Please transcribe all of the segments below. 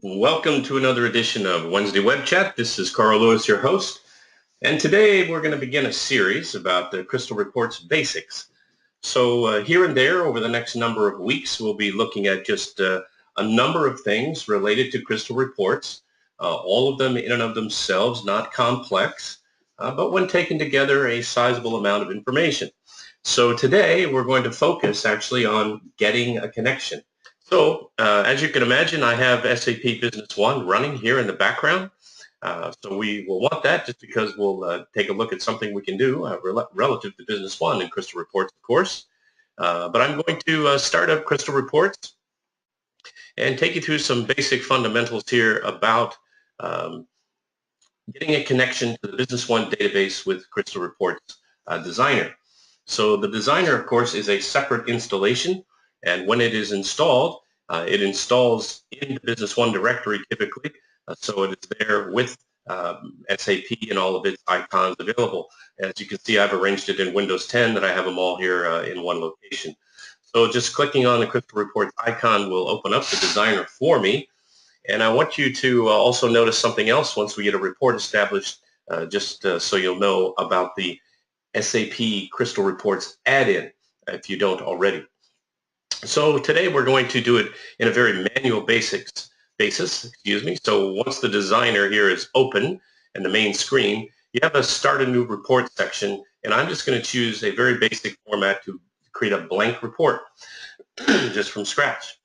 Welcome to another edition of Wednesday Web Chat. This is Carl Lewis, your host, and today we're going to begin a series about the Crystal Reports basics. So here and there over the next number of weeks, we'll be looking at just a number of things related to Crystal Reports, all of them in and of themselves, not complex, but when taken together, a sizable amount of information. So today we're going to focus actually on getting a connection. So as you can imagine, I have SAP Business One running here in the background. So we will want that just because we'll take a look at something we can do relative to Business One in Crystal Reports, of course. But I'm going to start up Crystal Reports and take you through some basic fundamentals here about um, getting a connection to the Business One database with Crystal Reports Designer. So the Designer, of course, is a separate installation, and when it is installed, it installs in the Business One directory typically, so it is there with SAP and all of its icons available. As you can see, I've arranged it in Windows 10 that I have them all here in one location. So just clicking on the Crystal Reports icon will open up the Designer for me. And I want you to also notice something else once we get a report established, so you'll know about the SAP Crystal Reports add-in if you don't already. So today we're going to do it in a very manual basis. So once the designer here is open and the main screen, you have a start a new report section, and I'm just going to choose a very basic format to create a blank report just from scratch.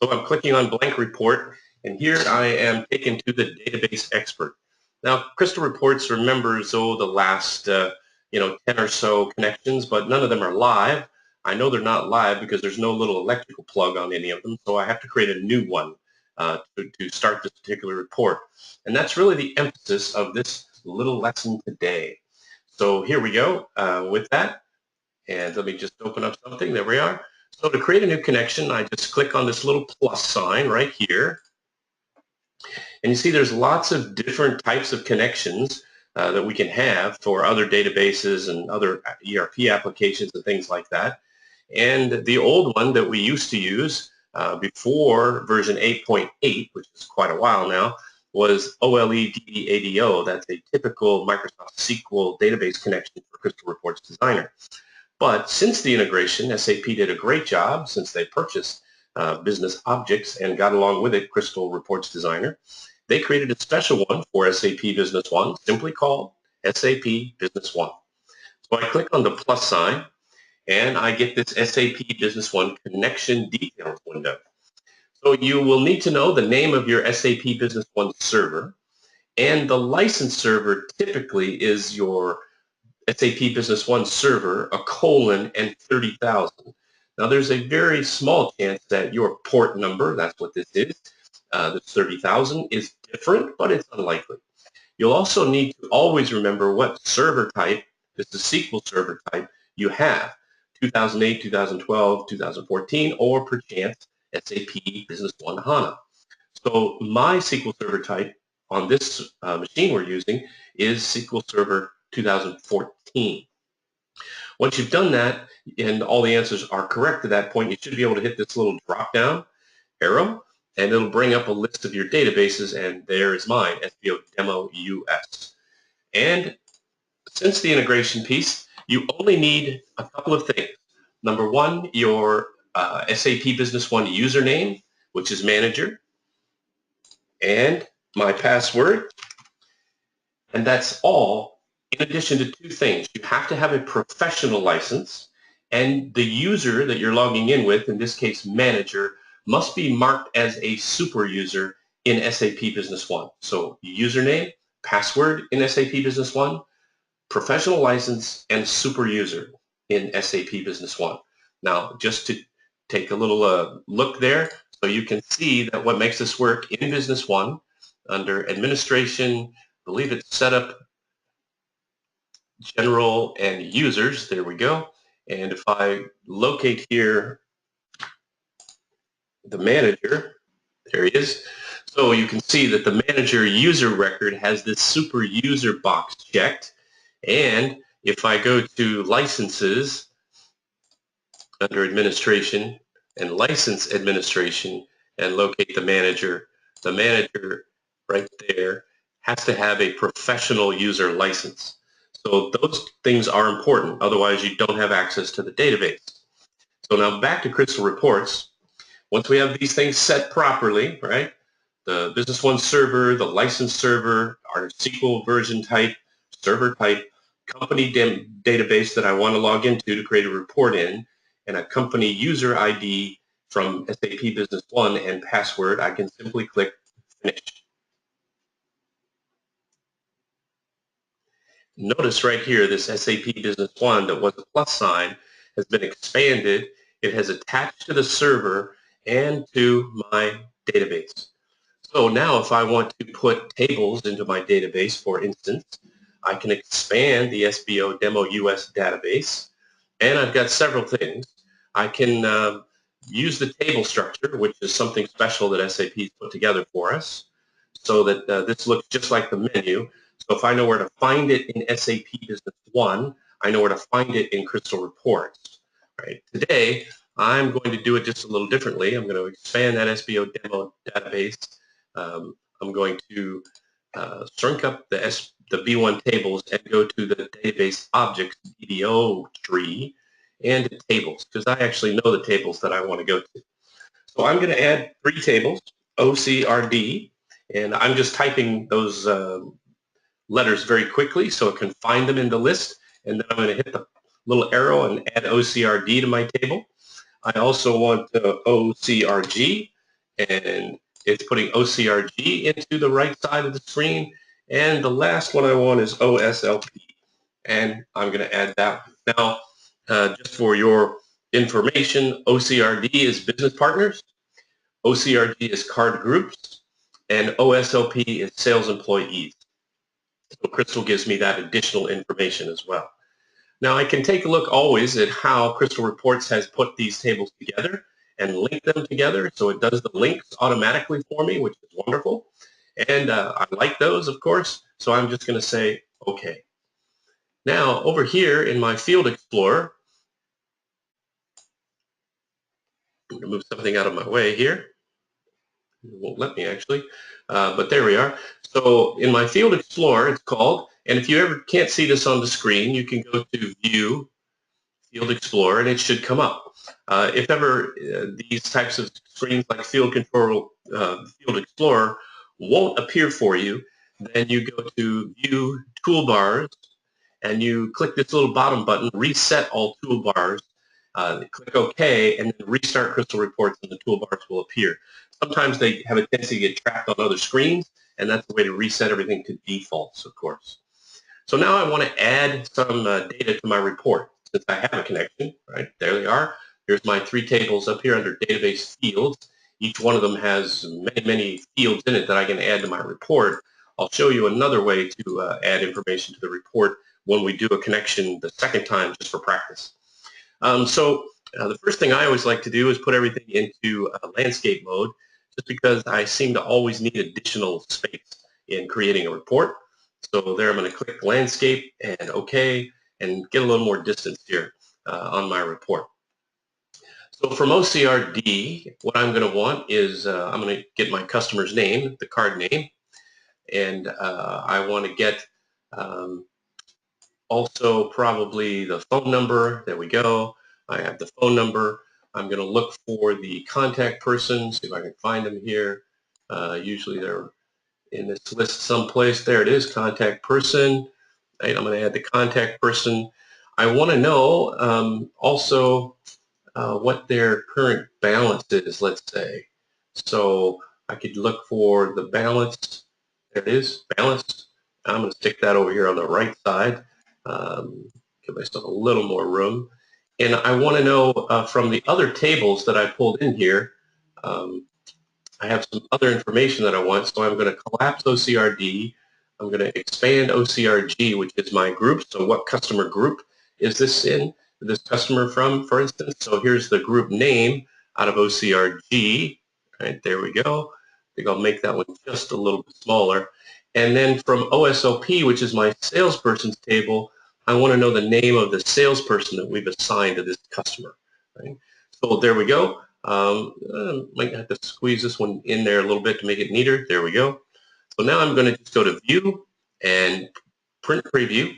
So I'm clicking on blank report, and here I am taken to the database expert. Now, Crystal Reports remembers, the last 10 or so connections, but none of them are live. I know they're not live because there's no little electrical plug on any of them, so I have to create a new one to start this particular report. And that's really the emphasis of this little lesson today. So here we go with that. And let me just open up something. There we are. So to create a new connection, I just click on this little plus sign right here. And you see there's lots of different types of connections that we can have for other databases and other ERP applications and things like that. And the old one that we used to use before version 8.8, which is quite a while now, was OLEDDADO. That's a typical Microsoft SQL database connection for Crystal Reports Designer. But since the integration, SAP did a great job since they purchased Business Objects and got along with it Crystal Reports Designer. They created a special one for SAP Business One, simply called SAP Business One. So I click on the plus sign, and I get this SAP Business One connection details window. So you will need to know the name of your SAP Business One server, and the license server typically is your SAP Business One server, a colon, and 30,000. Now there's a very small chance that your port number, that's what this is, this 30,000 is different, but it's unlikely. You'll also need to always remember what server type, this is SQL server type, you have, 2008, 2012, 2014, or perchance SAP Business One HANA. So my SQL Server type on this machine we're using is SQL Server 2014. Once you've done that and all the answers are correct at that point, you should be able to hit this little drop-down arrow, and it'll bring up a list of your databases, and there is mine, SBO Demo US. And since the integration piece, you only need a couple of things. Number one, your SAP Business One username, which is manager, and my password, and that's all. In addition to two things, you have to have a professional license, and the user that you're logging in with, in this case manager, must be marked as a super user in SAP Business One. So username, password in SAP Business One, professional license, and super user in SAP Business One. Now, just to take a little look there, so you can see that what makes this work in Business One, under administration, I believe it's setup, general, and users. There we go. And if I locate here the manager, there he is. So you can see that the manager user record has this super user box checked. And if I go to licenses under administration and license administration and locate the manager, the manager right there has to have a professional user license. So those things are important. Otherwise, you don't have access to the database. So now back to Crystal Reports. Once we have these things set properly, right? The Business One server, the license server, our SQL version type, server type, company database that I want to log into to create a report in, and a company user ID from SAP Business One and password, I can simply click Finish. Notice right here, this SAP Business One that was a plus sign has been expanded. It has attached to the server and to my database. So now if I want to put tables into my database, for instance, I can expand the SBO Demo US database, and I've got several things. I can use the table structure, which is something special that SAP has put together for us, so that this looks just like the menu. So if I know where to find it in SAP Business One, I know where to find it in Crystal Reports. Right? Today, I'm going to do it just a little differently. I'm going to expand that SBO Demo database. I'm going to shrink up the B1 tables and go to the database objects DBO tree and tables, because I actually know the tables that I want to go to. So I'm going to add 3 tables, OCRD, and I'm just typing those letters very quickly so it can find them in the list, and then I'm going to hit the little arrow and add OCRD to my table. I also want OCRG, and it's putting OCRG into the right side of the screen. And the last one I want is OSLP, and I'm going to add that. Now, just for your information, OCRD is business partners, OCRG is card groups, and OSLP is sales employees. So Crystal gives me that additional information as well. Now I can take a look always at how Crystal Reports has put these tables together and link them together. So it does the links automatically for me, which is wonderful. And I like those, of course. So I'm just going to say, OK. Now over here in my Field Explorer, I'm going to move something out of my way here. It won't let me actually, but there we are. So in my Field Explorer, it's called, and if you ever can't see this on the screen, you can go to View, Field Explorer, and it should come up. If ever these types of screens like Field Explorer won't appear for you, then you go to View Toolbars, and you click this little bottom button, Reset All Toolbars, click OK, and then restart Crystal Reports, and the toolbars will appear. Sometimes they have a tendency to get trapped on other screens, and that's the way to reset everything to defaults, of course. So now I want to add some data to my report. Since I have a connection, right, there they are. Here's my 3 tables up here under database fields. Each one of them has many, many fields in it that I can add to my report. I'll show you another way to add information to the report when we do a connection the second time, just for practice. The first thing I always like to do is put everything into landscape mode, just because I seem to always need additional space in creating a report. So there I'm going to click landscape and OK, and get a little more distance here on my report. So from OCRD, what I'm going to want is I'm going to get my customer's name, the card name, and I want to get also probably the phone number. There we go. I have the phone number. I'm going to look for the contact person, see if I can find them here. Usually they're in this list someplace. There it is, contact person. Right, I'm going to add the contact person. I want to know also what their current balance is, let's say. So I could look for the balance. There it is, balance. I'm going to stick that over here on the right side. Give myself a little more room. And I want to know from the other tables that I pulled in here, I have some other information that I want, so I'm going to collapse OCRD. I'm going to expand OCRG, which is my group. So what customer group is this in? This customer from, for instance? So here's the group name out of OCRG. Right, there we go. I think I'll make that one just a little bit smaller. And then from OSOP, which is my salesperson's table, I want to know the name of the salesperson that we've assigned to this customer. Right? So there we go. Might have to squeeze this one in there a little bit to make it neater. There we go. So now I'm going to just go to View and Print Preview,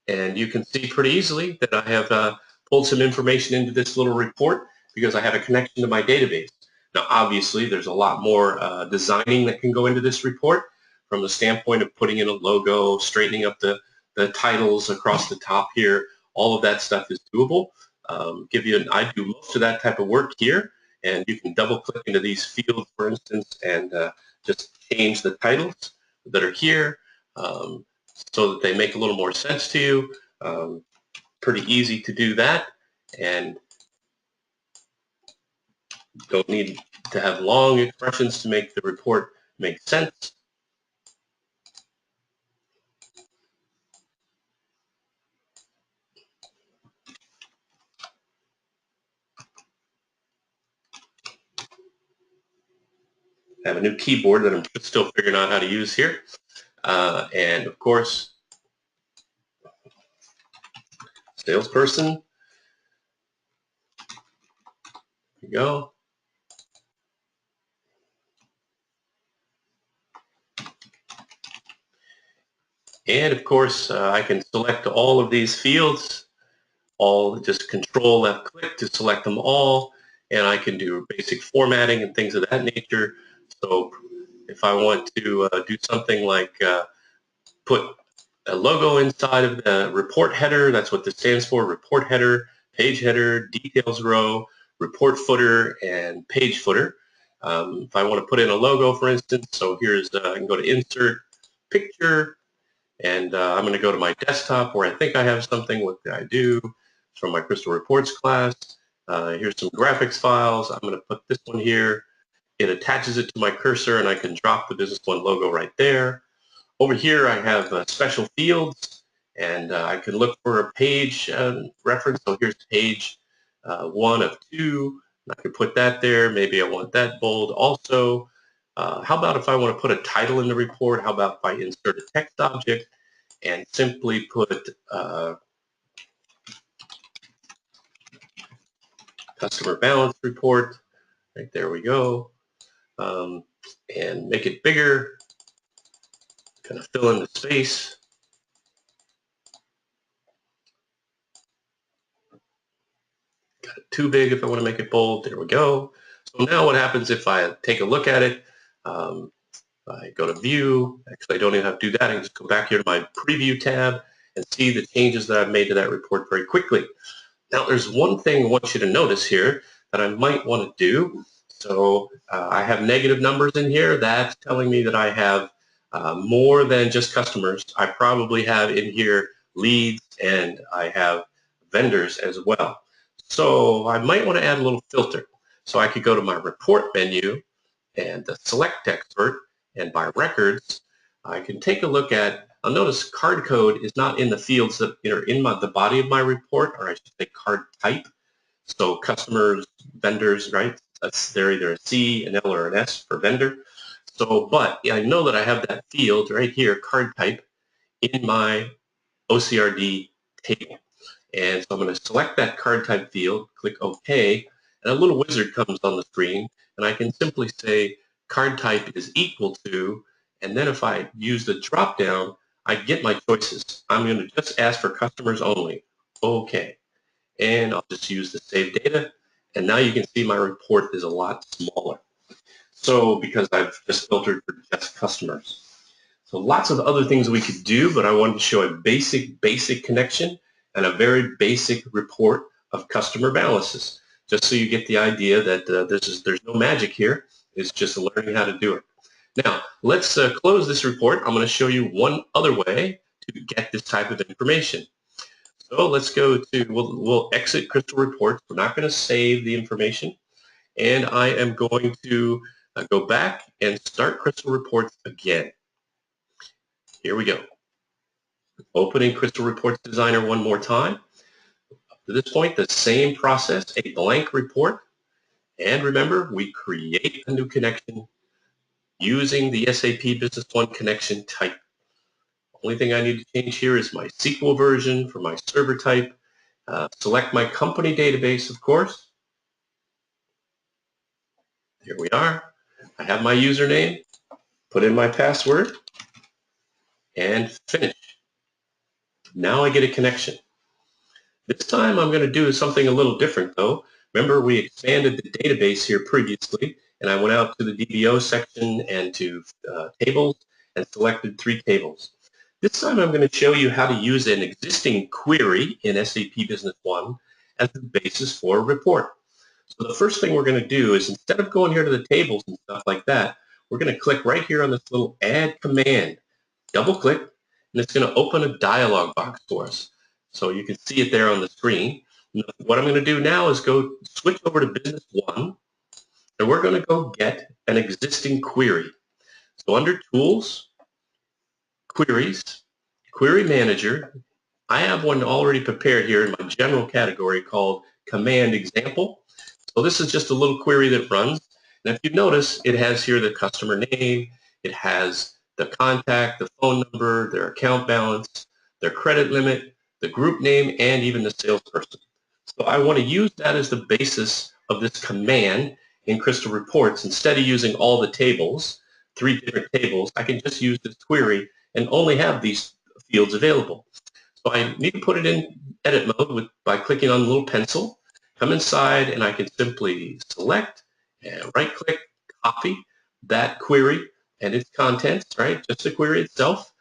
and you can see pretty easily that I have pulled some information into this little report because I have a connection to my database. Now, obviously, there's a lot more designing that can go into this report from the standpoint of putting in a logo, straightening up the titles across the top here. All of that stuff is doable. I do most of that type of work here, and you can double click into these fields, for instance, and just change the titles that are here so that they make a little more sense to you. Pretty easy to do that, and don't need to have long expressions to make the report make sense. I have a new keyboard that I'm still figuring out how to use here. And of course, salesperson. There you go. And of course, I can select all of these fields, just control left click to select them all. And I can do basic formatting and things of that nature. So if I want to do something like put a logo inside of the report header, that's what this stands for, report header, page header, details row, report footer, and page footer. If I want to put in a logo, for instance, so here's, I can go to Insert, Picture, and I'm going to go to my desktop where I think I have something. What did I do? It's from my Crystal Reports class. Here's some graphics files. I'm going to put this one here. It attaches it to my cursor, and I can drop the Business One logo right there. Over here, I have special fields, and I can look for a page reference. So here's page 1 of 2. And I can put that there. Maybe I want that bold also. How about if I want to put a title in the report? How about if I insert a text object and simply put customer balance report? Right, there we go. And make it bigger. Kind of fill in the space. Got it too big if I want to make it bold. There we go. So now what happens if I take a look at it? I go to View. Actually, I don't even have to do that. I can just go back here to my Preview tab and see the changes that I've made to that report very quickly. Now, there's one thing I want you to notice here that I might want to do. So I have negative numbers in here. That's telling me that I have more than just customers. I probably have in here leads, and I have vendors as well. So I might want to add a little filter. So I could go to my report menu and select expert, and by records, I can take a look at, I'll notice card code is not in the fields that are in the body of my report, or I should say card type. So customers, vendors, right? They're either a C, an L, or an S for vendor. So, but I know that I have that field right here, card type, in my OCRD table. And so I'm going to select that card type field, click OK, and a little wizard comes on the screen, and I can simply say card type is equal to, and then if I use the drop down, I get my choices. I'm going to just ask for customers only. OK. And I'll just use the save data, and now you can see my report is a lot smaller. So because I've just filtered for just customers. So lots of other things we could do, but I wanted to show a basic connection and a very basic report of customer balances, just so you get the idea that there's no magic here. It's just learning how to do it. Now, let's close this report. I'm going to show you one other way to get this type of information. So let's go to, we'll exit Crystal Reports. We're not going to save the information. And I am going to go back and start Crystal Reports again. Here we go. Opening Crystal Reports Designer one more time. Up to this point, the same process, a blank report. And remember, we create a new connection using the SAP Business One connection type. Only thing I need to change here is my SQL version for my server type. Select my company database, of course. Here we are. I have my username, put in my password, and finish. Now I get a connection. This time I'm going to do something a little different though. Remember we expanded the database here previously, and I went out to the DBO section and to tables and selected 3 tables. This time I'm going to show you how to use an existing query in SAP Business One as the basis for a report. So the first thing we're going to do is, instead of going here to the tables and stuff like that, we're going to click right here on this little add command. Double click, and it's going to open a dialog box for us. So you can see it there on the screen. What I'm going to do now is go switch over to Business One, and we're going to go get an existing query. So under Tools, Queries, Query Manager, I have one already prepared here in my general category called Command Example. So this is just a little query that runs. And if you notice, it has here the customer name, it has the contact, the phone number, their account balance, their credit limit, the group name, and even the salesperson. So I want to use that as the basis of this command in Crystal Reports. Instead of using all the tables, 3 different tables, I can just use this query and only have these fields available. So I need to put it in edit mode by clicking on the little pencil, come inside, and I can simply select and right-click, copy that query and its contents, right, just the query itself.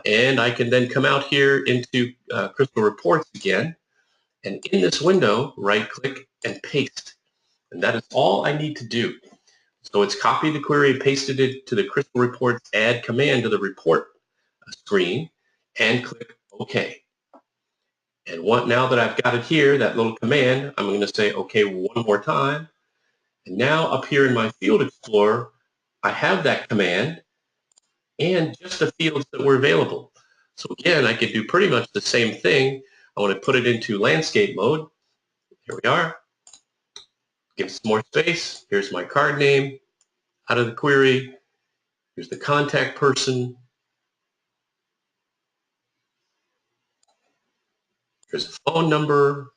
And I can then come out here into Crystal Reports again, and in this window, right-click and paste. And that is all I need to do. So it's copied the query and pasted it to the Crystal Reports add command to the report screen, and click OK. And now that I've got it here, that little command, I'm going to say OK one more time. And now up here in my Field Explorer, I have that command and just the fields that were available. So again, I could do pretty much the same thing. I want to put it into landscape mode. Here we are. Give some more space. Here's my card name out of the query. Here's the contact person. Here's a phone number.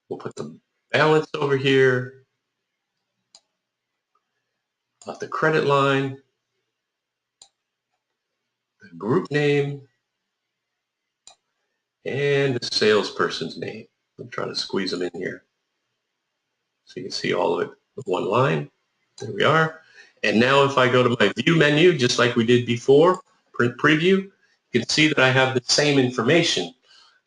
We'll put the balance over here. The credit line. The group name. And the salesperson's name. I'm trying to squeeze them in here so you can see all of it with one line. There we are. And now if I go to my view menu, just like we did before, print preview, you can see that I have the same information.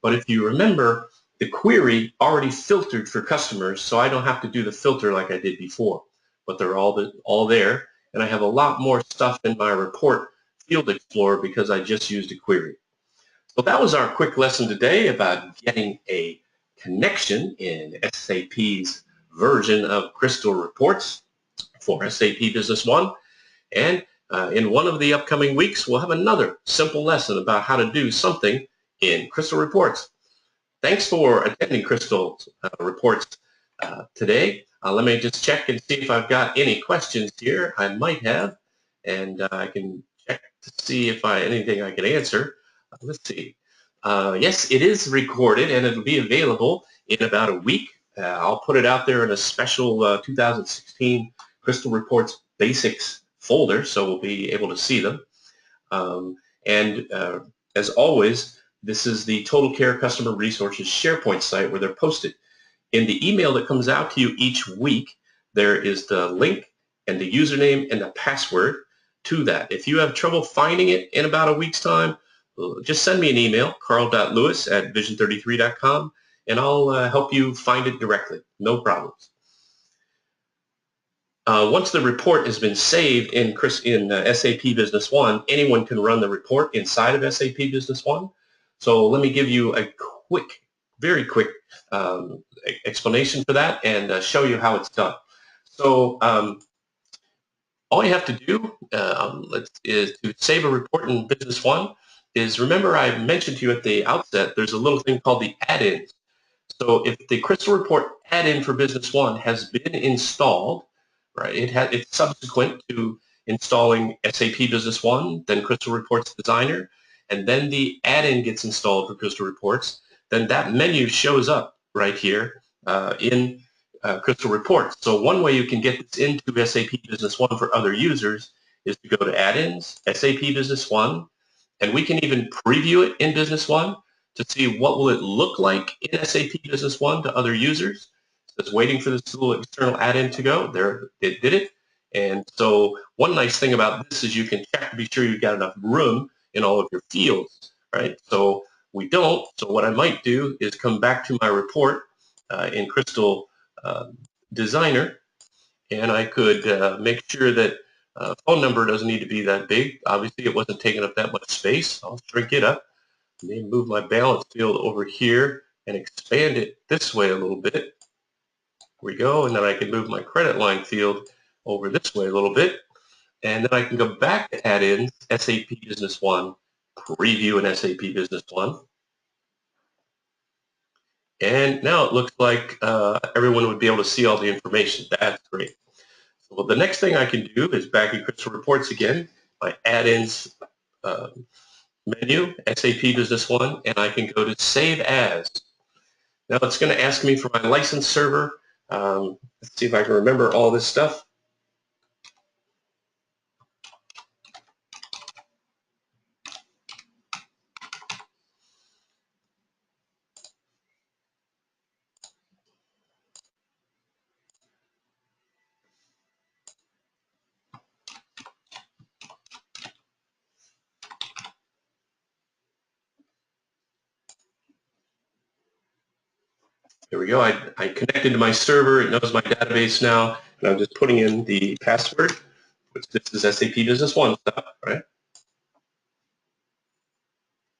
But if you remember, the query already filtered for customers, so I don't have to do the filter like I did before. But they're all there, and I have a lot more stuff in my report Field Explorer because I just used a query. So that was our quick lesson today about getting a connection in SAP's version of Crystal Reports for SAP Business One. And in one of the upcoming weeks, we'll have another simple lesson about how to do something in Crystal Reports. Thanks for attending Crystal Reports today. Let me just check and see if I've got any questions here. I might have, and I can check to see if anything I can answer. Let's see. Yes, it is recorded, and it'll be available in about a week. I'll put it out there in a special 2016 Crystal Reports Basics folder, so we'll be able to see them. As always, this is the Total Care Customer Resources SharePoint site where they're posted. In the email that comes out to you each week, there is the link and the username and the password to that. If you have trouble finding it in about a week's time, just send me an email, carl.lewis@vision33.com, and I'll help you find it directly. No problems. Once the report has been saved in SAP Business One, anyone can run the report inside of SAP Business One. So let me give you a very quick explanation for that and show you how it's done. So all you have to do is to save a report in Business One is, remember I mentioned to you at the outset, there's a little thing called the add-ins. So if the Crystal Report add-in for Business One has been installed, right, it's subsequent to installing SAP Business One, then Crystal Reports Designer, and then the add-in gets installed for Crystal Reports, then that menu shows up right here in Crystal Reports. So one way you can get this into SAP Business One for other users is to go to Add-ins, SAP Business One, and we can even preview it in Business One to see what will it look like in SAP Business One to other users. So it's waiting for this little external add-in to go. There, it did it. And so one nice thing about this is you can check to be sure you've got enough room in all of your fields, right? So we don't. So what I might do is come back to my report in Crystal Designer, and I could make sure that phone number doesn't need to be that big. Obviously, it wasn't taking up that much space. I'll shrink it up. Maybe move my balance field over here and expand it this way a little bit. There we go. And then I can move my credit line field over this way a little bit. And then I can go back to add-ins, SAP Business One, preview in SAP Business One. And now it looks like everyone would be able to see all the information. That's great. So well, the next thing I can do is back in Crystal Reports again, my add-ins menu, SAP Business One, and I can go to Save As. Now it's going to ask me for my license server. Let's see if I can remember all this stuff. There we go. I connected to my server. It knows my database now, and I'm just putting in the password, which this is SAP Business One stuff, right?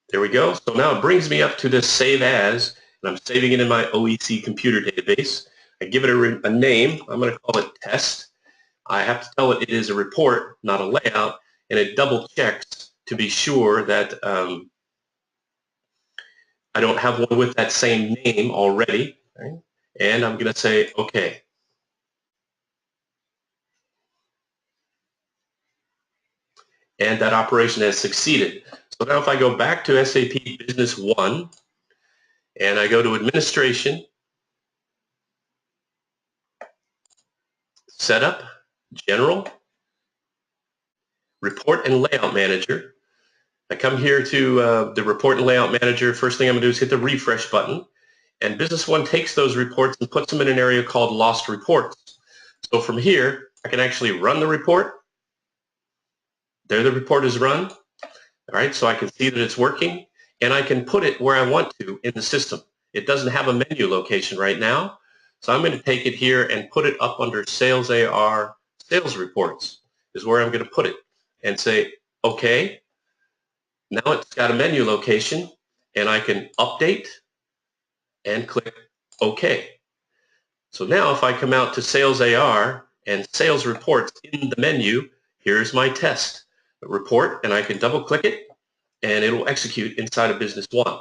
There we go. So now it brings me up to this Save As, and I'm saving it in my OEC computer database. I give it a name. I'm going to call it Test. I have to tell it it is a report, not a layout, and it double checks to be sure that I don't have one with that same name already. Right? And I'm going to say OK. And that operation has succeeded. So now if I go back to SAP Business One and I go to Administration, Setup, General, Report and Layout Manager. I come here to the Report and Layout Manager. First thing I'm going to do is hit the refresh button. And Business One takes those reports and puts them in an area called Lost Reports. So from here, I can actually run the report. There the report is run. All right, so I can see that it's working, and I can put it where I want to in the system. It doesn't have a menu location right now, so I'm going to take it here and put it up under Sales AR, Sales Reports is where I'm going to put it, and say, OK. Now it's got a menu location, and I can update and click OK. So now if I come out to Sales AR and Sales Reports in the menu, here's my test report, and I can double-click it, and it will execute inside of Business One.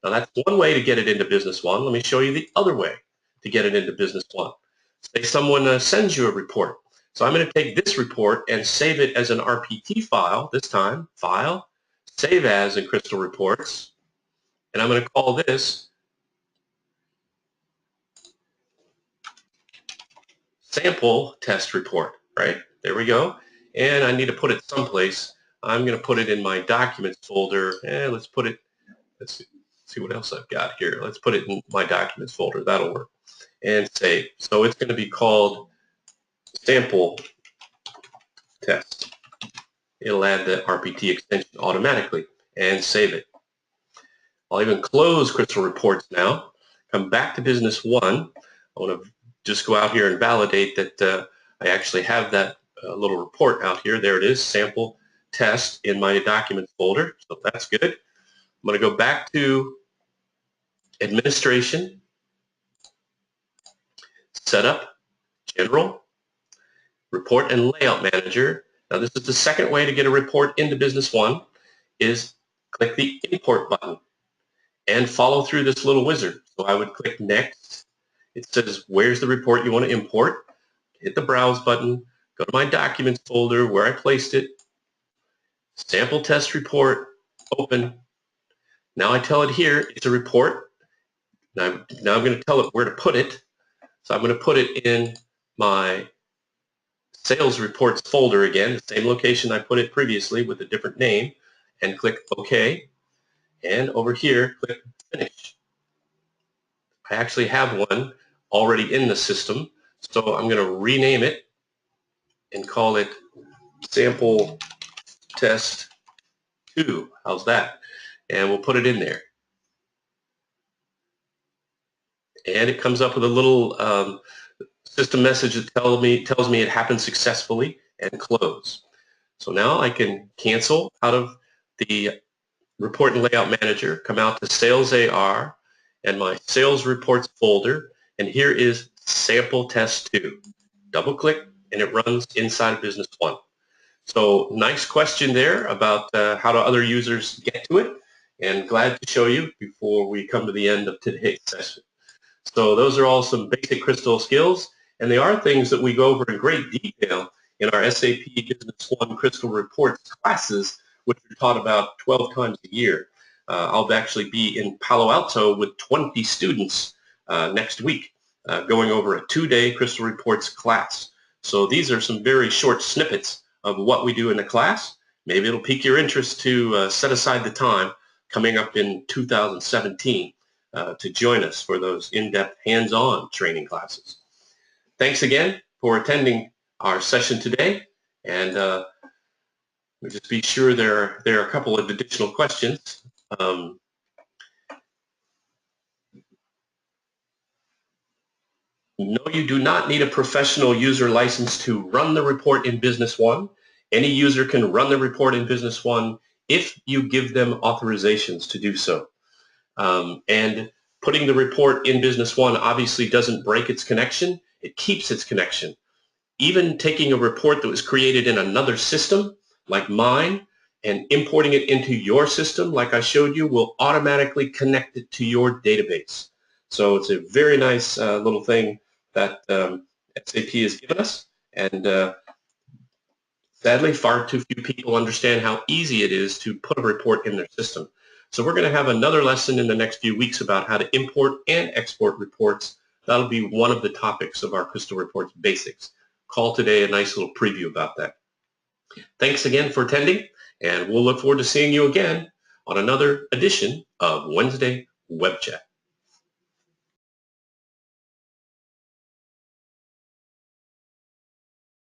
Now that's one way to get it into Business One. Let me show you the other way to get it into Business One. Say someone sends you a report. So I'm going to take this report and save it as an RPT file, this time, File, Save As in Crystal Reports, and I'm going to call this Sample Test Report, right? There we go. And I need to put it someplace. I'm going to put it in my Documents folder, and let's see what else I've got here. Let's put it in my Documents folder. That'll work. And save. So it's going to be called Sample Test. It'll add the RPT extension automatically and save it. I'll even close Crystal Reports now. Come back to Business One. I want to just go out here and validate that I actually have that little report out here. There it is, Sample Test in my Documents folder. So that's good. I'm going to go back to Administration, Setup, General, Report and Layout Manager. Now this is the second way to get a report into Business One, is click the Import button and follow through this little wizard. So I would click Next. It says, where's the report you want to import? Hit the Browse button, go to my Documents folder where I placed it, Sample Test Report, open. Now I tell it here, it's a report. Now I'm going to tell it where to put it. So I'm going to put it in my sales reports folder again, the same location I put it previously with a different name, and click OK. And over here, click Finish. I actually have one already in the system, so I'm going to rename it and call it Sample Test 2. How's that? And we'll put it in there. And it comes up with a little system message that tells me it happened successfully and close. So now I can cancel out of the Report and Layout Manager, come out to Sales AR and my Sales Reports folder, and here is Sample Test 2. Double click and it runs inside of Business One. So nice question there about how do other users get to it, and glad to show you before we come to the end of today's session. So those are all some basic Crystal skills, and they are things that we go over in great detail in our SAP Business One Crystal Reports classes, which are taught about 12 times a year. I'll actually be in Palo Alto with 20 students next week going over a 2-day Crystal Reports class. So these are some very short snippets of what we do in the class. Maybe it'll pique your interest to set aside the time coming up in 2017 to join us for those in-depth hands-on training classes. Thanks again for attending our session today, and just be sure there are a couple of additional questions. No, you do not need a professional user license to run the report in Business One. Any user can run the report in Business One if you give them authorizations to do so. And putting the report in Business One obviously doesn't break its connection. It keeps its connection. Even taking a report that was created in another system, like mine, and importing it into your system, like I showed you, will automatically connect it to your database. So it's a very nice little thing that SAP has given us, and sadly, far too few people understand how easy it is to put a report in their system. So we're going to have another lesson in the next few weeks about how to import and export reports. That'll be one of the topics of our Crystal Reports Basics. Call today a nice little preview about that. Thanks again for attending, and we'll look forward to seeing you again on another edition of Wednesday Web Chat.